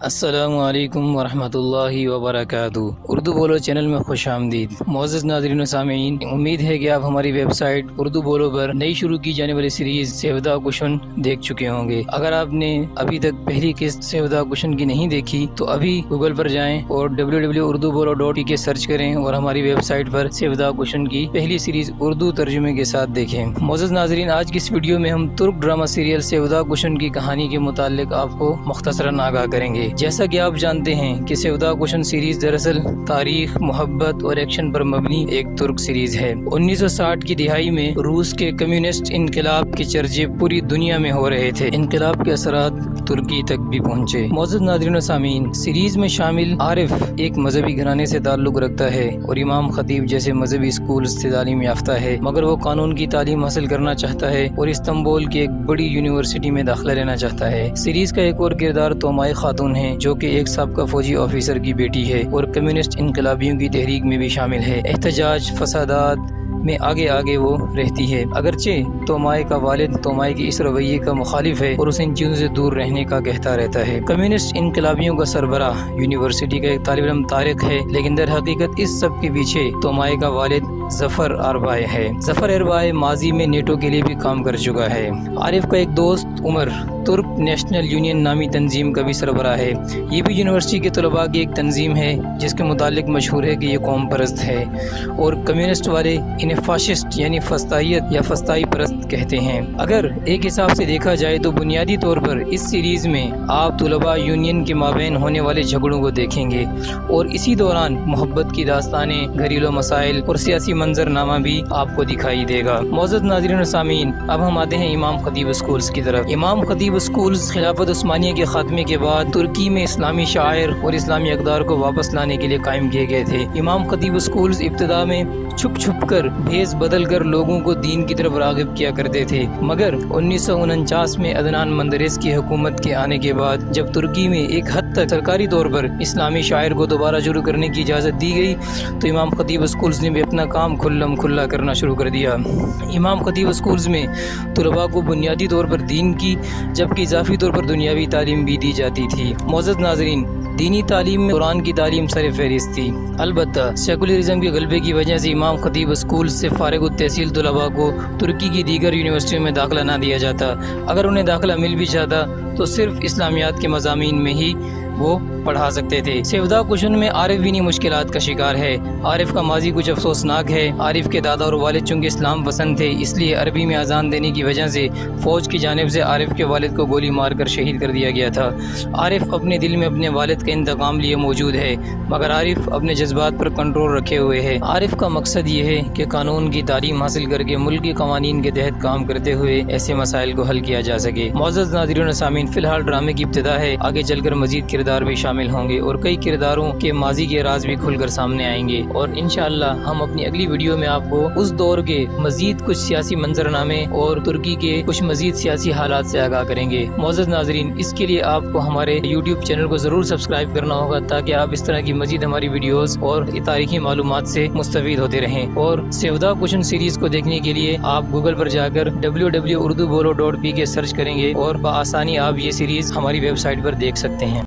अस्सलामु अलैकुम वरहमतुल्लाहि वबरकातुहू। उर्दू बोलो चैनल में खुश आमदीद। मोअज़्ज़ज़ नाज़रीन व सामीन, उम्मीद है कि आप हमारी वेबसाइट उर्दू बोलो पर नई शुरू की जाने वाली सीरीज़ सेवदा कुशन देख चुके होंगे। अगर आपने अभी तक पहली किस्त सेवदा कुशन की नहीं देखी तो अभी गूगल पर जाएं और www.urdubollo.pk सर्च करें और हमारी वेबसाइट पर सेवदा कुशन की पहली सीरीज़ उर्दू तर्जुमे के साथ देखें। मोअज़्ज़ज़ नाज़रीन, आज की इस वीडियो में हम तुर्क ड्रामा सीरियल सेवदा कुशन की कहानी के मुताल्लिक आपको मुख्तसरन आगाह करेंगे। जैसा कि आप जानते हैं कि सेवदा कुशन सीरीज दरअसल तारीख, मोहब्बत और एक्शन पर मबनी एक तुर्क सीरीज है। 1960 की दिहाई में रूस के कम्युनिस्ट इनकलाब के चर्चे पूरी दुनिया में हो रहे थे। इनकलाब के असरात तुर्की तक भी पहुंचे। मोअज़्ज़ज़ नाज़रीन व सामीन, सीरीज में शामिल आरिफ एक मजहबी घराने से ताल्लुक रखता है और इमाम खतीब जैसे मजहबी स्कूल से तालीम याफ्ता है, मगर वो कानून की तालीम हासिल करना चाहता है और इस्तांबुल की एक बड़ी यूनिवर्सिटी में दाखिला लेना चाहता है। सीरीज का एक और किरदार तोमाई खातून है, जो कि एक साबका फौजी ऑफिसर की बेटी है और कम्युनिस्ट इनकलाबियों की तहरीक में भी शामिल है। एहतजाज फसादात में आगे आगे वो रहती है। अगरचे तोमाई का वालिद तोमाई के इस रवैये का मुखालिफ है और उसे इन चीज़ों से दूर रहने का कहता रहता है। कम्युनिस्ट इनकलाबियों का सरबराह यूनिवर्सिटी का एक तालिब इल्म तारिक है, लेकिन दर हकीकत इस सब के पीछे तोमाई का वालिद जफर अरबाय है। जफर अरबाय माजी में नेटो के लिए भी काम कर चुका है। आरिफ का एक दोस्त उमर तुर्क नेशनल यूनियन नामी तंजीम का भी सरबराह है। ये भी यूनिवर्सिटी के तलबा की एक तंजीम है जिसके मुतालिक मशहूर है कि ये कौम परस्त है और कम्युनिस्ट वाले इन्हें फाशिस्ट यानी फस्तायत या फस्ताई परस्त कहते हैं। अगर एक हिसाब से देखा जाए तो बुनियादी तौर पर इस सीरीज में आप तलबा यूनियन के माबैन होने वाले झगड़ों को देखेंगे और इसी दौरान मोहब्बत की दास्तानें, घरेलू मसाइल और सियासी मंजरनामा भी आपको दिखाई देगा। मोअज़्ज़ज़ नाज़रीन व सामीन, अब हम आते हैं इमाम खतीब स्कूल्स की तरफ। इमाम खतीब स्कूल्स खिलाफत उस्मानिया के खात्मे के बाद तुर्की में इस्लामी शायर और इस्लामी अक़दार को वापस लाने के लिए कायम किए गए थे। इमाम खतीब स्कूल्स इब्तिदा में छुप छुप कर भेस बदल कर लोगों को दीन की तरफ राग़िब किया करते थे, मगर 1949 में अदनान मंदरेस की हुकूमत के आने के बाद जब तुर्की में एक हद तक सरकारी तौर पर इस्लामी शायर को दोबारा शुरू करने की इजाज़त दी गई तो इमाम खतीब स्कूल्स ने भी अपना काम खुल्लम खुल्ला करना शुरू कर दिया। इमाम खतीब स्कूल्स में तलबा को बुनियादी तौर पर दीन की जबकि इजाफी तौर पर दुनियावी तालीम भी दी जाती थी। मोअज़्ज़ज़ नाज़रीन, दीनी तालीम में कुरान की तालीम सर फहरिस्त थी। अलबत्ता सेकुलरिज्म के गलबे की वजह से इमाम खतीब स्कूल से फारिग तहसील तलबा को तुर्की की दीगर यूनिवर्सिटियों में दाखिला ना दिया जाता। अगर उन्हें दाखिला मिल भी जाता तो सिर्फ इस्लामियात के मज़ामीन में ही वो पढ़ा सकते थे। सेवदा कुशन में आरिफ भी मुश्किलात का शिकार है। आरिफ का माजी कुछ अफसोसनाक है। आरिफ के दादा और वालिद चूँकि इस्लाम पसंद थे, इसलिए अरबी में अजान देने की वजह से फौज की जानिब से आरिफ के वालिद को गोली मारकर शहीद कर दिया गया था। आरिफ अपने दिल में अपने वालिद का इंतकाम लिए मौजूद है, मगर आरिफ अपने जज्बात पर कंट्रोल रखे हुए है। आरिफ का मकसद ये है कि कानून की तालीम हासिल करके मुल्की कवानीन के तहत काम करते हुए ऐसे मसाइल को हल किया जा सके। मोअज़्ज़ज़ नाज़रीन व सामीन, फिलहाल ड्रामे की इब्तिदा है, आगे चलकर मजीद किरदार भी शामिल होंगे और कई किरदारों के माजी के राज भी खुलकर सामने आएंगे और इंशाअल्लाह हम अपनी अगली वीडियो में आपको उस दौर के मजीद कुछ सियासी मंजरनामे और तुर्की के कुछ मजीद सियासी हालात से आगाह करेंगे। मोअज़्ज़ज़ नाज़रीन, इसके लिए आपको हमारे YouTube चैनल को जरूर सब्सक्राइब करना होगा ताकि आप इस तरह की मजीद हमारी वीडियोस और तारीखी मालूमात से मुस्तफीद होते रहें। और सेवदा कुशन सीरीज को देखने के लिए आप गूगल पर जाकर www.urdubollo.pk सर्च करेंगे और बआसानी आप ये सीरीज हमारी वेबसाइट पर देख सकते हैं।